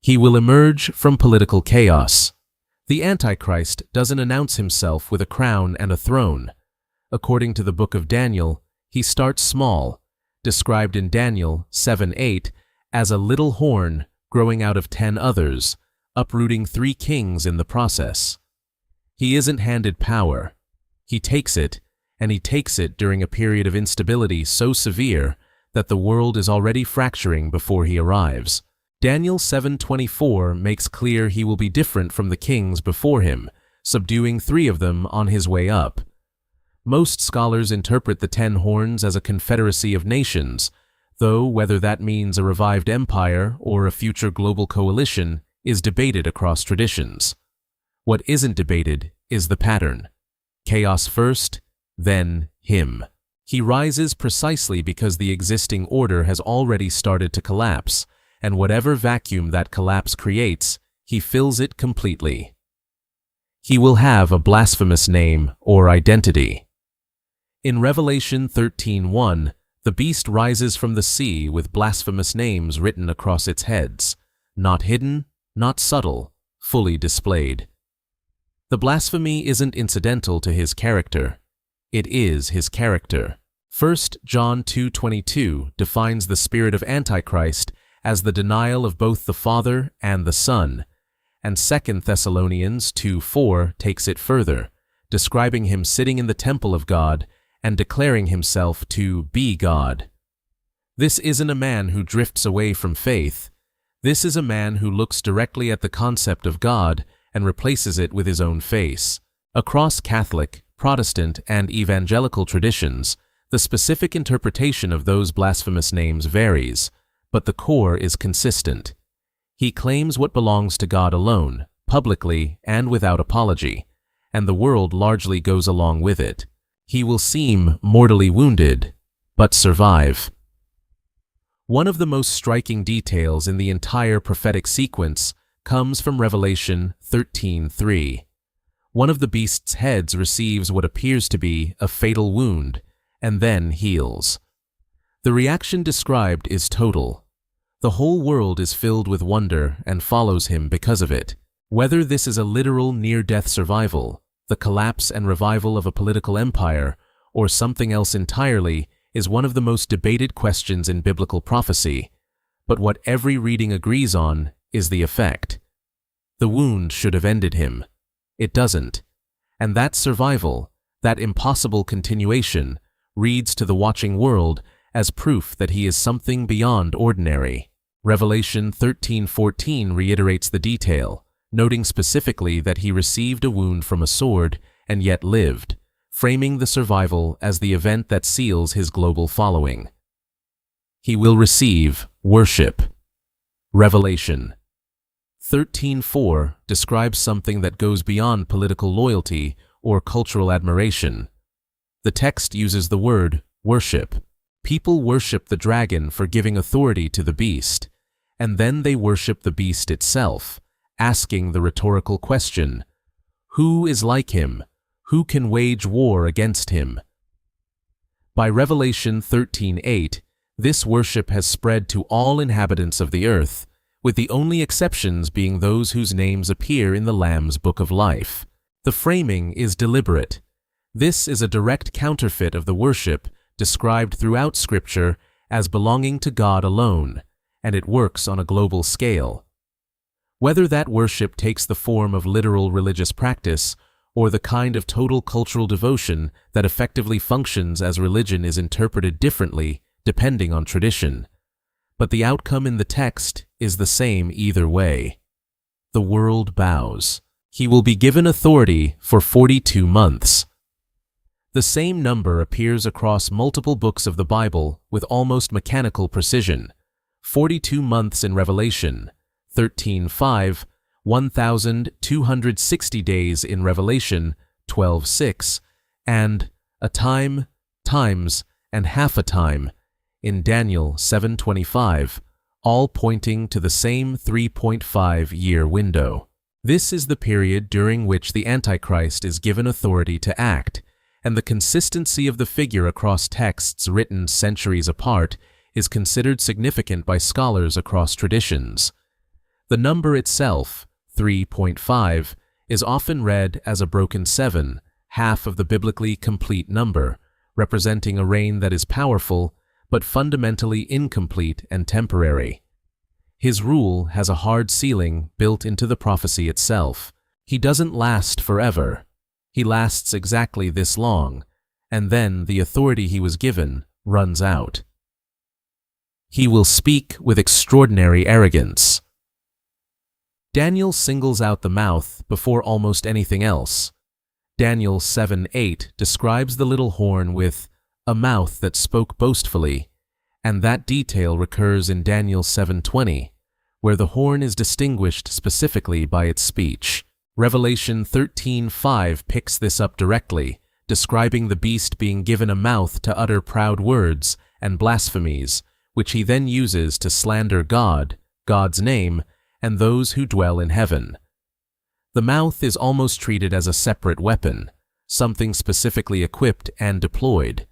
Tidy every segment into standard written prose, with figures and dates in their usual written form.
He will emerge from political chaos. The Antichrist doesn't announce himself with a crown and a throne. According to the book of Daniel, he starts small, described in Daniel 7:8 as a little horn growing out of 10 others, uprooting 3 kings in the process. He isn't handed power. He takes it, and he takes it during a period of instability so severe that the world is already fracturing before he arrives. Daniel 7:24 makes clear he will be different from the kings before him, subduing 3 of them on his way up. Most scholars interpret the 10 horns as a confederacy of nations, though whether that means a revived empire or a future global coalition is debated across traditions. What isn't debated is the pattern. Chaos first, then him. He rises precisely because the existing order has already started to collapse, and whatever vacuum that collapse creates, he fills it completely. He will have a blasphemous name or identity. In Revelation 13:1, the beast rises from the sea with blasphemous names written across its heads, not hidden, not subtle, fully displayed. The blasphemy isn't incidental to his character. It is his character. 1 John 2:22 defines the spirit of Antichrist as the denial of both the Father and the Son, and 2 Thessalonians 2:4 takes it further, describing him sitting in the temple of God and declaring himself to be God. This isn't a man who drifts away from faith. This is a man who looks directly at the concept of God and replaces it with his own face. Across Catholic, Protestant, and evangelical traditions, the specific interpretation of those blasphemous names varies, but the core is consistent. He claims what belongs to God alone, publicly and without apology, and the world largely goes along with it. He will seem mortally wounded, but survive. One of the most striking details in the entire prophetic sequence comes from Revelation 13:3. One of the beast's heads receives what appears to be a fatal wound, and then heals. The reaction described is total. The whole world is filled with wonder and follows him because of it. Whether this is a literal near-death survival, the collapse and revival of a political empire, or something else entirely, is one of the most debated questions in biblical prophecy, but what every reading agrees on is the effect. The wound should have ended him. It doesn't. And that survival, that impossible continuation, reads to the watching world as proof that he is something beyond ordinary. Revelation 13:14 reiterates the detail, noting specifically that he received a wound from a sword and yet lived, framing the survival as the event that seals his global following. He will receive worship. Revelation 13:4 describes something that goes beyond political loyalty or cultural admiration. The text uses the word worship. People worship the dragon for giving authority to the beast, and then they worship the beast itself, asking the rhetorical question, who is like him? Who can wage war against him? By Revelation 13:8, this worship has spread to all inhabitants of the earth, with the only exceptions being those whose names appear in the Lamb's Book of Life. The framing is deliberate. This is a direct counterfeit of the worship described throughout Scripture as belonging to God alone, and it works on a global scale. Whether that worship takes the form of literal religious practice or the kind of total cultural devotion that effectively functions as religion is interpreted differently depending on tradition. But the outcome in the text is the same either way. The world bows. He will be given authority for 42 months. The same number appears across multiple books of the Bible with almost mechanical precision. 42 months in Revelation, 13:5, 1,260 days in Revelation, 12:6, and a time, times, and half a time in Daniel 7:25, all pointing to the same 3.5-year window. This is the period during which the Antichrist is given authority to act, and the consistency of the figure across texts written centuries apart is considered significant by scholars across traditions. The number itself, 3.5, is often read as a broken 7, half of the biblically complete number, representing a reign that is powerful, but fundamentally incomplete and temporary. His rule has a hard ceiling built into the prophecy itself. He doesn't last forever. He lasts exactly this long, and then the authority he was given runs out. He will speak with extraordinary arrogance. Daniel singles out the mouth before almost anything else. Daniel 7:8 describes the little horn with a mouth that spoke boastfully, and that detail recurs in Daniel 7:20, where the horn is distinguished specifically by its speech. Revelation 13:5 picks this up directly, describing the beast being given a mouth to utter proud words and blasphemies, which he then uses to slander God, God's name, and those who dwell in heaven. The mouth is almost treated as a separate weapon, something specifically equipped and deployed.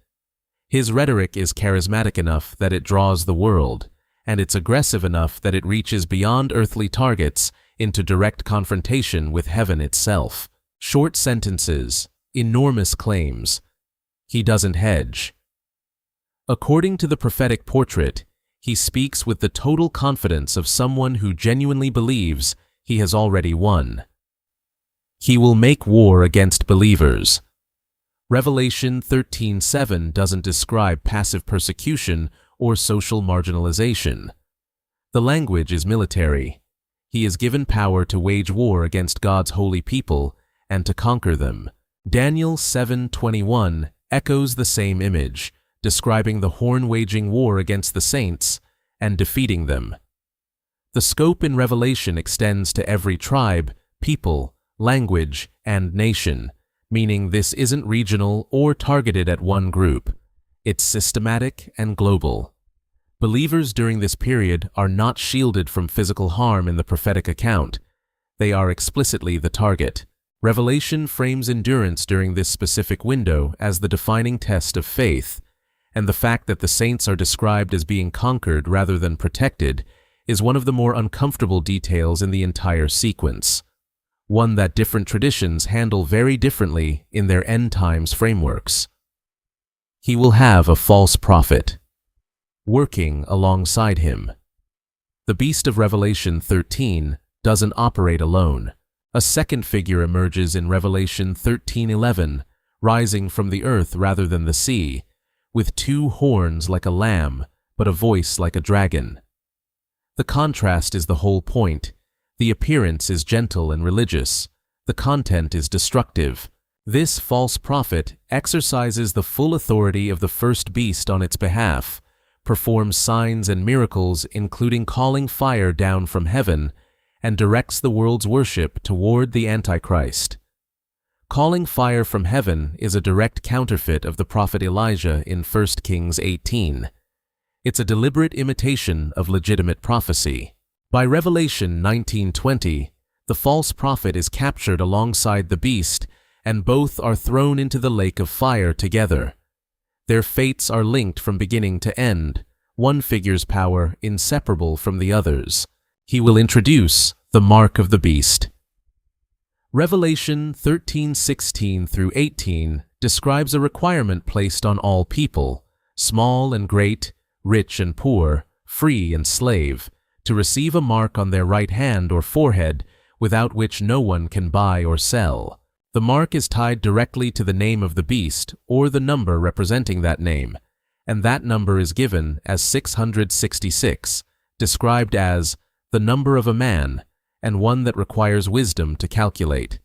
His rhetoric is charismatic enough that it draws the world, and it's aggressive enough that it reaches beyond earthly targets into direct confrontation with heaven itself. Short sentences, enormous claims. He doesn't hedge. According to the prophetic portrait, he speaks with the total confidence of someone who genuinely believes he has already won. He will make war against believers. Revelation 13:7 doesn't describe passive persecution or social marginalization. The language is military. He is given power to wage war against God's holy people and to conquer them. Daniel 7:21 echoes the same image, describing the horn waging war against the saints and defeating them. The scope in Revelation extends to every tribe, people, language, and nation, meaning this isn't regional or targeted at one group. It's systematic and global. Believers during this period are not shielded from physical harm in the prophetic account. They are explicitly the target. Revelation frames endurance during this specific window as the defining test of faith, and the fact that the saints are described as being conquered rather than protected is one of the more uncomfortable details in the entire sequence, one that different traditions handle very differently in their end times frameworks. He will have a false prophet working alongside him. The beast of Revelation 13 doesn't operate alone. A second figure emerges in Revelation 13:11, rising from the earth rather than the sea, with two horns like a lamb, but a voice like a dragon. The contrast is the whole point. The appearance is gentle and religious. The content is destructive. This false prophet exercises the full authority of the first beast on its behalf, performs signs and miracles including calling fire down from heaven, and directs the world's worship toward the Antichrist. Calling fire from heaven is a direct counterfeit of the prophet Elijah in 1 Kings 18. It's a deliberate imitation of legitimate prophecy. By Revelation 19:20, the false prophet is captured alongside the beast, and both are thrown into the lake of fire together. Their fates are linked from beginning to end, one figure's power inseparable from the other's. He will introduce the mark of the beast. Revelation 13:16 through 18 describes a requirement placed on all people, small and great, rich and poor, free and slave, to receive a mark on their right hand or forehead without which no one can buy or sell. The mark is tied directly to the name of the beast or the number representing that name, and that number is given as 666, described as the number of a man, and one that requires wisdom to calculate.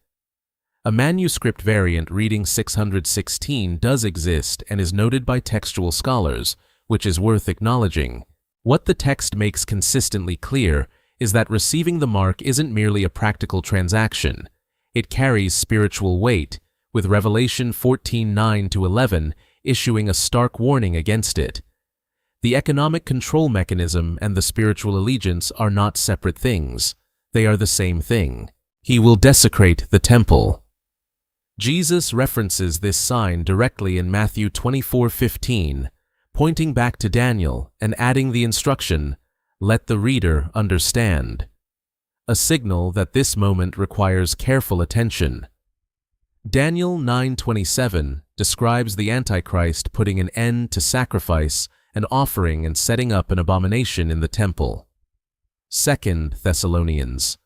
A manuscript variant reading 616 does exist and is noted by textual scholars, which is worth acknowledging. What the text makes consistently clear is that receiving the mark isn't merely a practical transaction. It carries spiritual weight, with Revelation 14:9-11 issuing a stark warning against it. The economic control mechanism and the spiritual allegiance are not separate things. They are the same thing. He will desecrate the temple. Jesus references this sign directly in Matthew 24:15, pointing back to Daniel and adding the instruction, "Let the reader understand." a signal that this moment requires careful attention. Daniel 9:27 describes the Antichrist putting an end to sacrifice and offering and setting up an abomination in the temple. 2 Thessalonians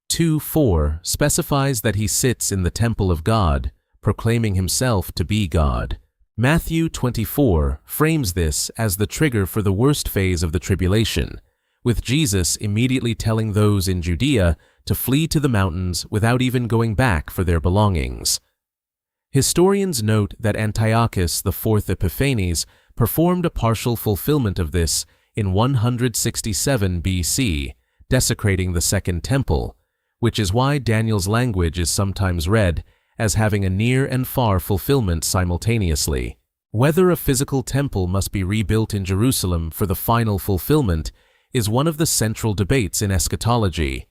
2:4 specifies that he sits in the temple of God, proclaiming himself to be God. Matthew 24 frames this as the trigger for the worst phase of the tribulation, with Jesus immediately telling those in Judea to flee to the mountains without even going back for their belongings. Historians note that Antiochus IV Epiphanes performed a partial fulfillment of this in 167 BC, desecrating the Second Temple, which is why Daniel's language is sometimes read as having a near and far fulfillment simultaneously. Whether a physical temple must be rebuilt in Jerusalem for the final fulfillment is one of the central debates in eschatology.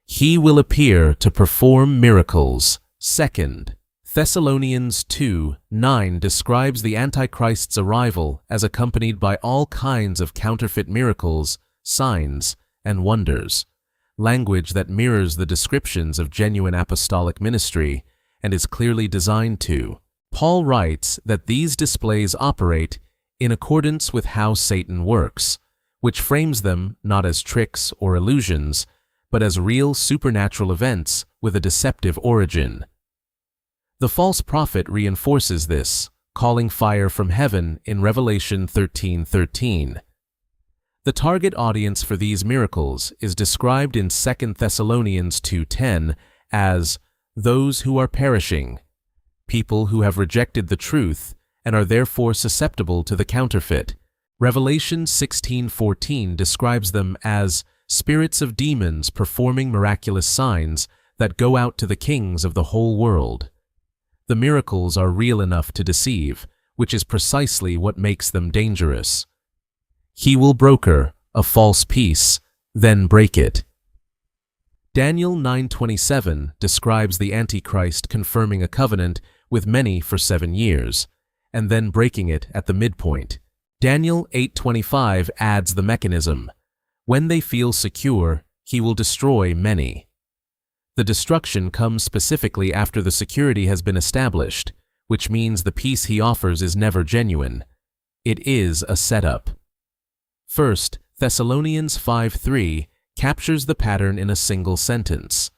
He will appear to perform miracles. 2 Thessalonians 2:9 describes the Antichrist's arrival as accompanied by all kinds of counterfeit miracles, signs, and wonders, language that mirrors the descriptions of genuine apostolic ministry and is clearly designed to. Paul writes that these displays operate in accordance with how Satan works, which frames them not as tricks or illusions, but as real supernatural events with a deceptive origin. The false prophet reinforces this, calling fire from heaven in Revelation 13:13. The target audience for these miracles is described in 2 Thessalonians 2:10 as those who are perishing, people who have rejected the truth and are therefore susceptible to the counterfeit. Revelation 16:14 describes them as spirits of demons performing miraculous signs that go out to the kings of the whole world. The miracles are real enough to deceive, which is precisely what makes them dangerous. He will broker a false peace, then break it. Daniel 9:27 describes the Antichrist confirming a covenant with many for 7 years, and then breaking it at the midpoint. Daniel 8:25 adds the mechanism. When they feel secure, he will destroy many. The destruction comes specifically after the security has been established, which means the peace he offers is never genuine. It is a setup. 1 Thessalonians 5:3 captures the pattern in a single sentence.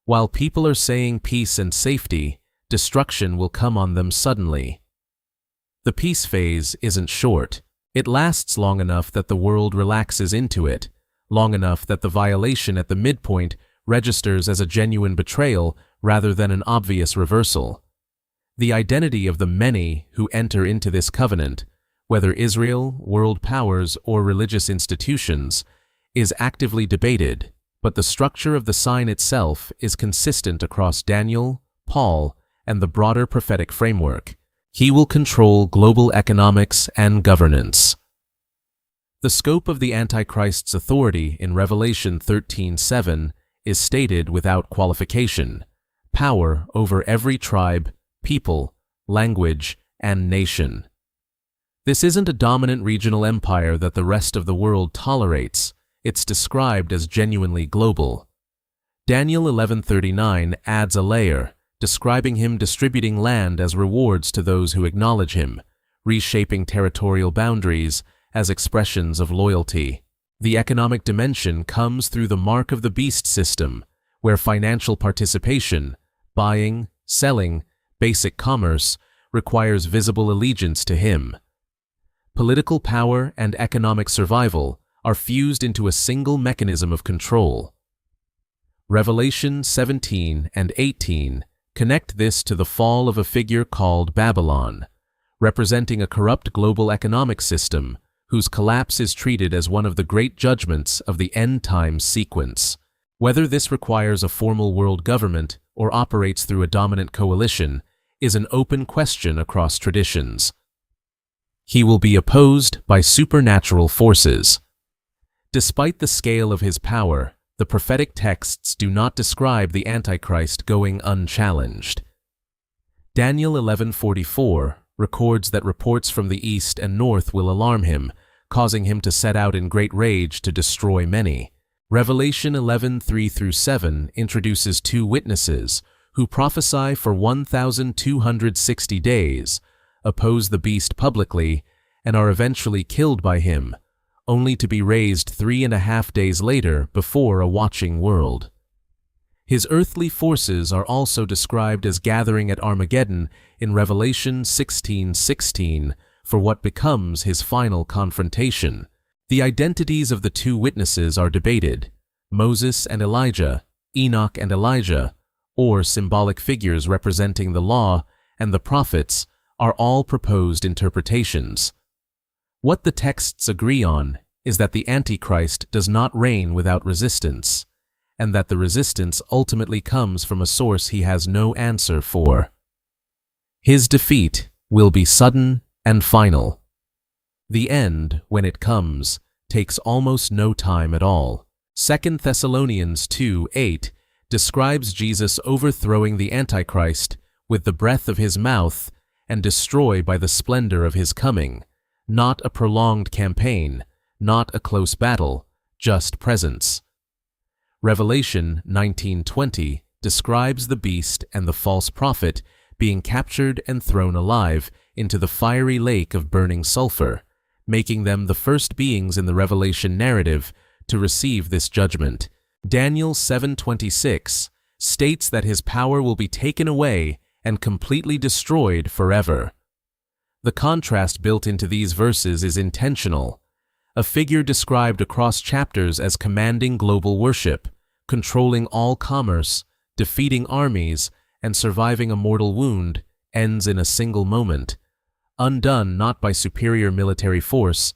While people are saying peace and safety, destruction will come on them suddenly. The peace phase isn't short. It lasts long enough that the world relaxes into it, long enough that the violation at the midpoint registers as a genuine betrayal rather than an obvious reversal. The identity of the many who enter into this covenant, whether Israel, world powers, or religious institutions, is actively debated, but the structure of the sign itself is consistent across Daniel, Paul, and the broader prophetic framework. He will control global economics and governance. The scope of the Antichrist's authority in Revelation 13:7 is stated without qualification: power over every tribe, people, language, and nation. This isn't a dominant regional empire that the rest of the world tolerates. It's described as genuinely global. Daniel 11:39 adds a layer, describing him distributing land as rewards to those who acknowledge him, reshaping territorial boundaries as expressions of loyalty. The economic dimension comes through the mark of the beast system, where financial participation, buying, selling, basic commerce, requires visible allegiance to him. Political power and economic survival are fused into a single mechanism of control. Revelation 17 and 18 connect this to the fall of a figure called Babylon, representing a corrupt global economic system whose collapse is treated as one of the great judgments of the end times sequence. Whether this requires a formal world government or operates through a dominant coalition is an open question across traditions. He will be opposed by supernatural forces. Despite the scale of his power, the prophetic texts do not describe the Antichrist going unchallenged. Daniel 11:44 records that reports from the east and north will alarm him, causing him to set out in great rage to destroy many. Revelation 11:3-7 introduces two witnesses who prophesy for 1,260 days, oppose the beast publicly, and are eventually killed by him, only to be raised 3.5 days later before a watching world. His earthly forces are also described as gathering at Armageddon in Revelation 16:16 for what becomes his final confrontation. The identities of the two witnesses are debated: Moses and Elijah, Enoch and Elijah, or symbolic figures representing the law and the prophets, are all proposed interpretations. What the texts agree on is that the Antichrist does not reign without resistance, and that the resistance ultimately comes from a source he has no answer for. His defeat will be sudden and final. The end, when it comes, takes almost no time at all. 2 Thessalonians 2:8 describes Jesus overthrowing the Antichrist with the breath of his mouth and destroy by the splendor of his coming, not a prolonged campaign, not a close battle, just presence. Revelation 19:20 describes the beast and the false prophet being captured and thrown alive into the fiery lake of burning sulfur, making them the first beings in the Revelation narrative to receive this judgment. Daniel 7:26 states that his power will be taken away and completely destroyed forever. The contrast built into these verses is intentional. A figure described across chapters as commanding global worship, controlling all commerce, defeating armies, and surviving a mortal wound ends in a single moment, undone not by superior military force,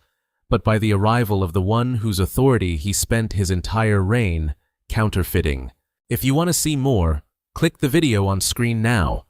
but by the arrival of the one whose authority he spent his entire reign counterfeiting. If you want to see more, click the video on screen now.